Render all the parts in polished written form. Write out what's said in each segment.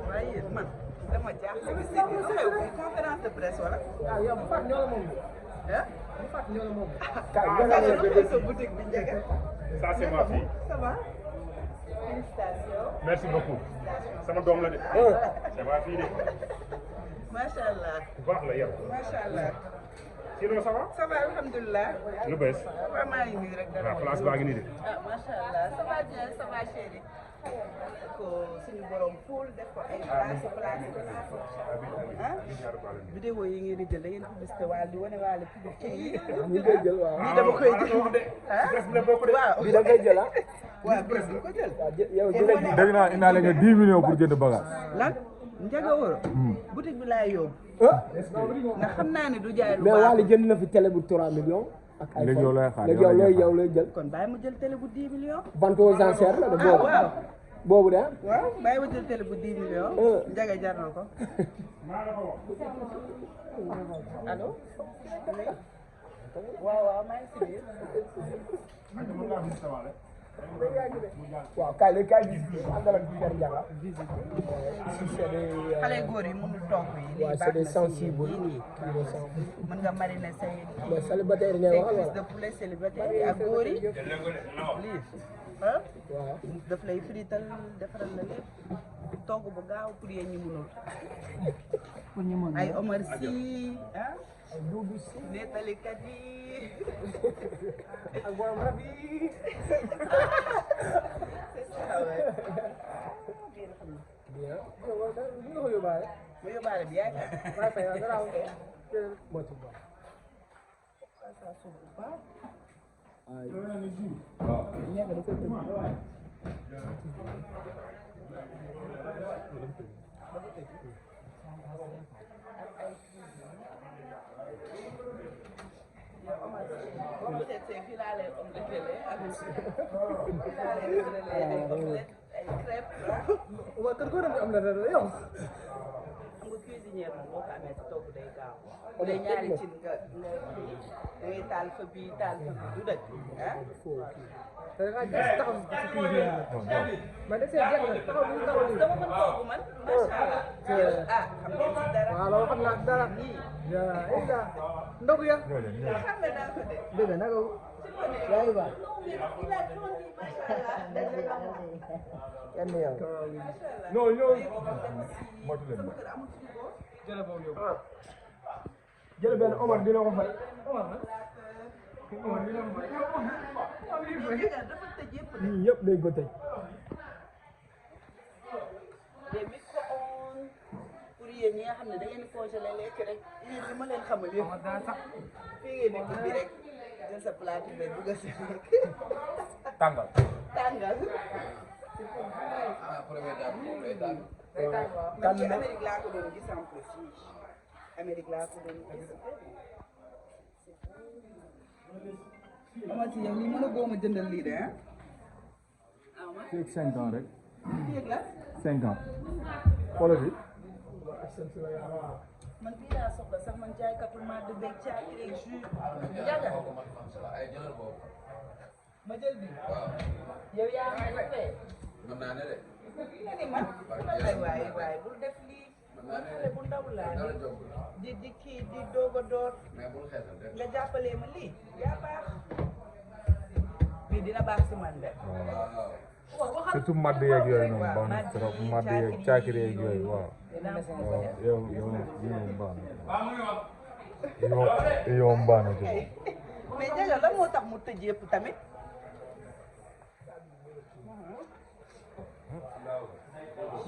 waaye man dama jaaxle gis nga xew bi conférence de presse wala. waaw yow bu fàtt ñoo la moom. ah bu fàtt ñoo la moom. sa boutique bi njëkk. Ça c'est ma fille. Ça va. Félicitations. Merci beaucoup. sama doom la de. c'est ma fille de. macha allah. bu baax la yow. macha allah. sinon ça va. ça va alhamdulilah. lu bees. waaw maa ngi nii rek. waaw place baa ngi nii de. ah macha allah ça va bien ça va chérie. ko suñu borom pool def ko ay place ah vidéo yi ngeen di jël da ngeen publicité waale di wane waale publicité yi ñu koy jël waaw. bii dama koy jël waaw bii da koy jël ah. waaw bii dama ko jël yow jëlee ji. dégg naa indaale nga 10 millions pour jënd bagage. lan Ndiaga Woro boutique bi laay yóbbu ndax xam naa ne du jaay lu mais baax Wally jënd na fi télé bu 3 millions. ak ay léegi yow lay xaar léegi yow looy jël. kon bàyyi ma jël télé bu 10 millions vente aux enchères la de boobu. waaw boobu de waaw bàyyi ma jël télé bu 10 millions Ndiaga jar na ko allo waaw waaw maa ngi si biir waaw kaay léegi kaay visite àndal ak Père Ndiaga. xale góor yi mënul togg yi. waaw c'est des sensibles yi mën nga mariner say. mais célibataire yi ngay waxal cuisse de poulet célibataire yi ak góor yi. lii ah. waaw daf lay frital defaral la lépp togg bu gaaw pour yéen ñi mënul. pour ñu mën ay Omar Sy ah. ay Doudou Sy nettalikat yi. ak borom rab yi. bien. nga ko yóbbaale. mu yóbbaale bi yaay. maa fay waaw garaaw. moo ci baax. ay. waaw. ñebe da koy tëj. boo seetee fii laa lay om dëkkale ak fii laa lay dëkkale ay omelette ay crêpes. waaw kër goo dem am na dara yow. xam nga cuisinière moom boo ko amee sa togg day gaaw. bu dee ñaari cin nga kii da ngay taal fa bii taal fa bii du dëkk ah. te da ngaa gis taxaw si cuisinière bi. man de seen jeex na taxaw bi taxaw nii. dama mën togg man macha allah. ah xam ngeen si dara. waaw loolu xam naa dara. yaa ndogu ya. xam nga naa ko de. dégg nga naka yaa ngi baax. kenn yow. non yow. motu leen jël benn Omar dina ko fay. Omar nag. Omar dina ko fay. ñii yëpp dañ ko tëj. des micro-ondes pour yéen ñi nga xam ne da ngeen congelé lekk rek yéen ñi ma leen xamal yëpp. fii ngeen di ubbi rek jël sa plat bi dugg si lekk. tàngal. tàngal. man ci Amérique laa ko doon gis en plus Amérique laa ko doon gis. Amady yow nii mën a góoma jëndal lii de ah. fii ak 5 ans rek. fii ak la. 5 ans. xoolal fi. man bii laa soxla sax man jaaykatu maa de beeg caaki rek jus. Ndiaga. ma jël bi. yow yaa ngi lay fay. mën naa ne de. nga ni man. waay bul def lii. man xale bu ndaw laa ni di kii di doog a door. mais bul xeesal de. nga jàppalee ma lii. yaa baax. bii dina baax si man de. waaw. surtout madd yeeg yooyu noonu baax na trop madd yeeg caakiri yeeg yooyu waaw. waaw yow baax na yow baax na trop. mais Ndiaga lan moo tax mu tëj yëpp tamit.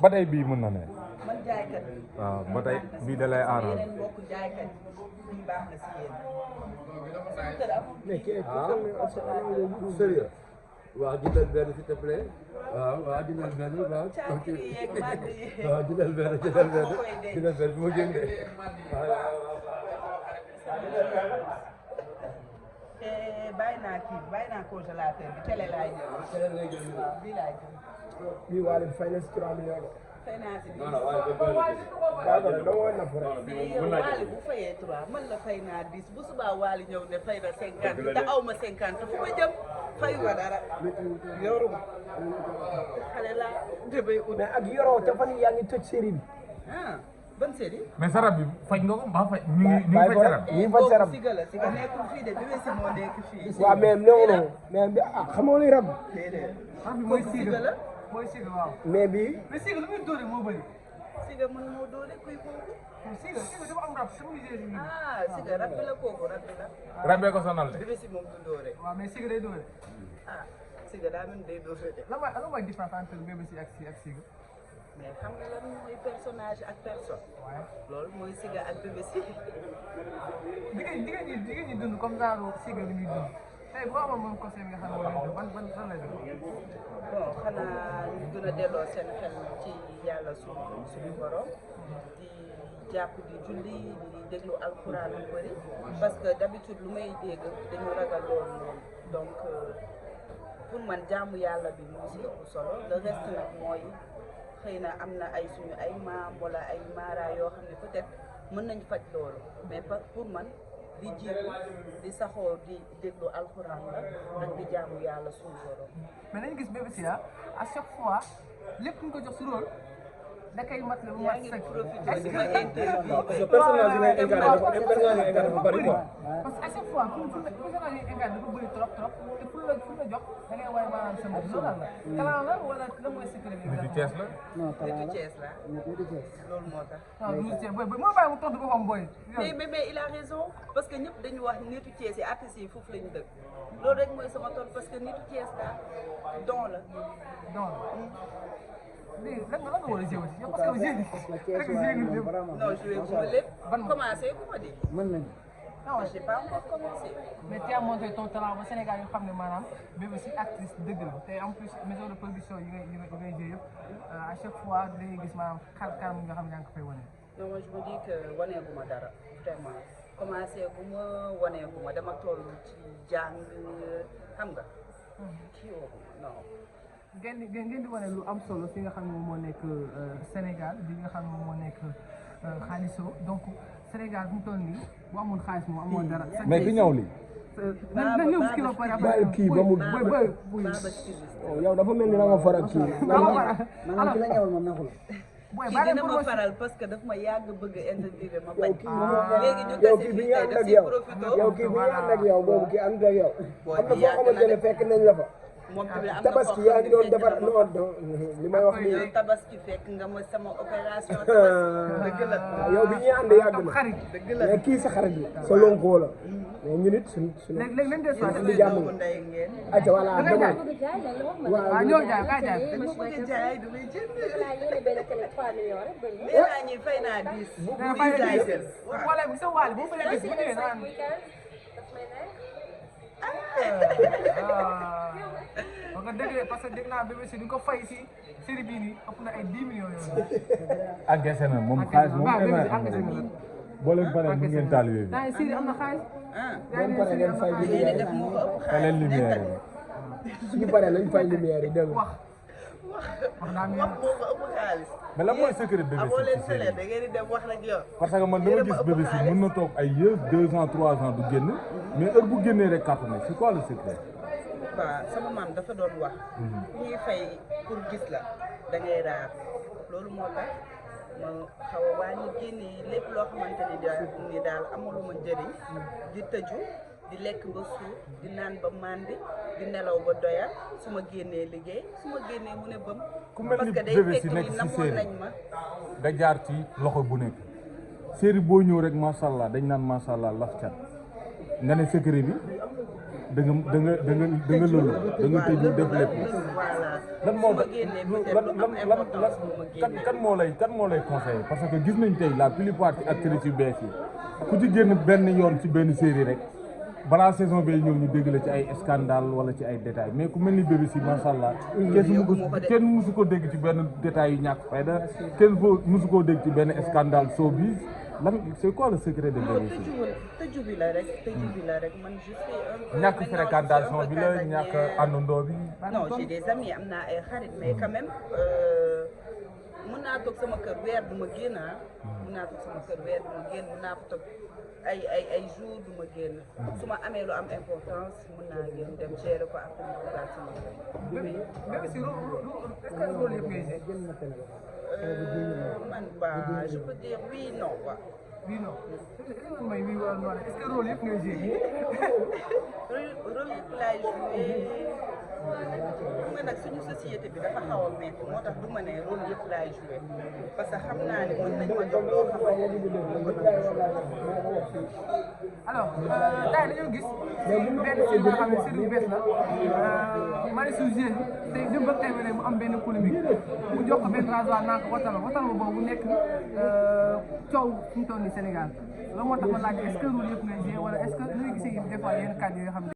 ba tey bii mën na ne. man jaaykat bi. waaw ba tey bii da lay aaral. yeneen mbokk jaaykat bii baax na si yéen. sérieux. waaw jëndal benn s'il te plaît. waaw jëndal benn waaw. caakiri yeeg madd yeeg. waaw jëndal benn bu ma génnee. bàyyi naa congélateur bi télé laay jël. waaw bii laay jël. bii waa leen fay na si 3 millions. fay naa si non non waaye ba waaw dama woon na pour rek. mais yow Waly bu fayee 3 man la fay naa 10 bu subaa Waly ñëw ne fay na 50 te aw ma 50 fu ma jëm fayu ma dara yoruma xale laa damay ut. mais ak yoroo te fan yaa ngi tëj série bi. ah ban série. mais sarab bi faj nga ko mbaa faj ñu ngi faj sarab. ñu ngi faj sarab siga la siga nekkul fii de bébé si moo nekk fii. waaw mais néew na mais bi ah xamoo luy rab. déedéet mooy siga la. mooy siga waaw. mais bii. mais siga lu muy dóore moo bëri. siga mën moo doole kuy boobu. siga dafa am rab sama liggéey bi. ah siga rab bi la kooku rab bi la. rabee ko sonal de. bébé si moom du doole. waaw mais siga day dóore. ah siga daa mel ni day doole de. lan mooy différence entre bébé si ak siga. mais xam nga lan mooy personnage ak personne. waaye loolu mooy siga ak bébé si. jigéen ñi dund comme genre siga bi ñuy dund tey boo amoon moom conseil bi nga xam ne ban lay doon. bon xanaa ñu gën a delloo seen xel ci yàlla suñu borom di jàpp di julli di déglu alxuraan yu bëri parce que d'habitude lu may dégg dañu ragal loolu noonu donc pour man jaamu yàlla bi moo si ëpp solo le reste nag mooy xëy na am na ay suñu ay maam wala ay mara yoo xam ne peut-être mën nañ faj loolu mais pour man di jiitu di saxoo di déglu alxuraan la ak di jaamu yàlla suñu borom. mais nañu gis bébé si à chaque fois lépp ñu ko jox si rôle da koy mat la bu mat sëkk. est-ce que interview personnage yi ngay incarné dafa bari quoi. parce que à chaque fois personnage yi incarné dafa bëri trop trop te fu la jox da ngay waaye maanaam sa bopp loolu la. talent la wala lan mooy secret bi. nitu Cees la. nitu Cees la loolu moo tax. waaw nitu Cees booy moo bàyyi mu tontu boppam booy. mais il a raison parce que ñëpp dañu wax nitu Cees yi artistes yi foofu lañu dëkk loolu rek mooy sama tool parce que nitu Cees la don la. donc léegi lan nga war a joué aussi yow parce que joué rek joué nga jëm. non joué bu ma lépp. commencé bu ma di. mën nañu. non j'ai pas encore commencé. mais tu as montré ton talent ba Sénégal yoo xam ne maanaam bébé si actrice dëgg la te en plus maison de production yi ngay joué yëpp à chaque fois dañuy gis maanaam xar nga xam ne yaa ngi ko fay wane. non moi je me dis que waneegu ma dara vraiment commencé bu ma waneegu ma dama toll ci jàng xam nga. kii woo non. ngeen di wane lu am solo fi nga xam ne moom moo nekk Sénégal bi nga xam ne moom moo nekk xaaliso donc Sénégal bu mu toll nii bu amul xaalis moom amoo dara. mais ki ñëw li na ñëw si kii ba pare baal kii ba mu yow dafa mel ni da nga faral kii. alors ki la ñëwal moom nekkul. booy kii bàyyi dina ma promotion faral parce que daf ma yàgg bëgg a interviewer ma bañ. yow kii moom léegi ñu yow tase kii bi fii ñu tey ànd daf ak siy yow profité. yow kii bi ñu ànd ak yow boobu kii ànd ak yow. Booy am na bi foo yàgg na xamante ne de. fekk nañ la fa. moom tamit am na tabaski yaa ngi doon defar non li may wax nii. yow tabaski fekk nga ma sama opération tabaski. dëgg la yow bi ñuy ànd yàgg na xarit dëgg la. mais kii sa xarit la sa lonkoo la mais ñun it suñu léegi leen des fois di jàmm doomu ndey ngeen. ayca voilà da ngay demal jaay waaw waaw ñoo jaay kaa jaay dama bëgg a jaay damay jënd. nee Eh? naa ñi fay naa 10. bu da nga 10 laay fay jël. wala bu sa waale boo fay gis bu ñëwee naan wax nga dëgg parce que dégg naa bébé si di ko fay si série bii nii ëpp na ay 10 millions yooyu. encaissé na moom xaalis moom waaw bébé si am encaissé na na boo leen paree mu ngeen taal yooyu. daa série am na xaalis. ah bon pare nañ fay yéen a lumière def moo ko ëpp fa leen xaalis lumière nekkal. yi. suñu paree nañ fay lumière yi dégg nga. wax naa wax moo ko ëpp xaalis. mais lan mooy secret bébé amoo si leen ci sële série da ngeen di dem wax rek yow. parce que man dama gis bébé si mën na toog ay yeux 2 ans 3 ans du génn mais heure bu génnee rek cartonné c'est quoi le secret. waaw sama maam dafa doon wax. ku ñuy fay pour gis la da ngay raar loolu moo tax ma xaw a wàññi génne yi lépp loo xamante ni daal amuluma njëriñ di tëju di lekk ba suur di naan ba màndi di nelaw ba doyal su ma génnee liggéey su ma génnee mu ne bëm. ku mel ni parce que day bébé si fekk nekk ni si namoon série nañ ma. nga jaar ci loxo bu nekk série boo ñëw rek macha allah dañ naan macha allah laf cat nga ne secret bi da nga loolu da nga tëju def lépp. voilà lan moo su ma génnee peut-être du am importance bu ma génnee. kan moo lay conseillé parce que gis nañ tey la plupart ci actrices yu bees yi ku ci génn benn yoon ci benn série rek balaa saison bay ñëw ñu dégg la ci ay scandale wala ci ay détails mais ku mel ni bébé si macha allah. kenn musu ko dégg ci benn détail yu ñàkk fayda kenn musu koo dégg ci benn scandale showbiz lan c'est quoi le secret de non Bébé Sy tëju bi la rek tëju bi la rek man je suis un peu ñàkk maintenant, fréquentation je suis bi un peu la ñàkk casanière. àndandoo bi non j'ai des amis am naa ay xarit mais quand même mën naa toog sama kër weer du ma génn mën naa toog sama kër weer du ma génn mën naa fa toog ay jours du ma génn su ma amee lu am importance mën naa génn dem gérer ko après mu dugaat sama kër. Bébé Sy est-ce que rôle yëpp ngay joué. Man je peux dire oui non quoi. Oui non est-ce que may oui wala non est-ce que rôle yëpp ngay joué. rôle yëpp laay joué xam nga nag suñu société bi dafa xaw a métti moo tax du ma ne rôle yëpp laay joué parce que xam naa ne mën nañ ma jox loo xamante ne alors tey dañoo gis benn film boo xam ne série bu bees la Marichou Dieng tey démb ak tey mu am benn polémique mu jox ko benn rasoir naan ko watal ma boobu nekk coow fi mu toll nii Sénégal loolu moo tax ma laaj est-ce que rôle yëpp ngay joué wala est-ce que nu nga gisee des fois yenn kàddu yoo xam ne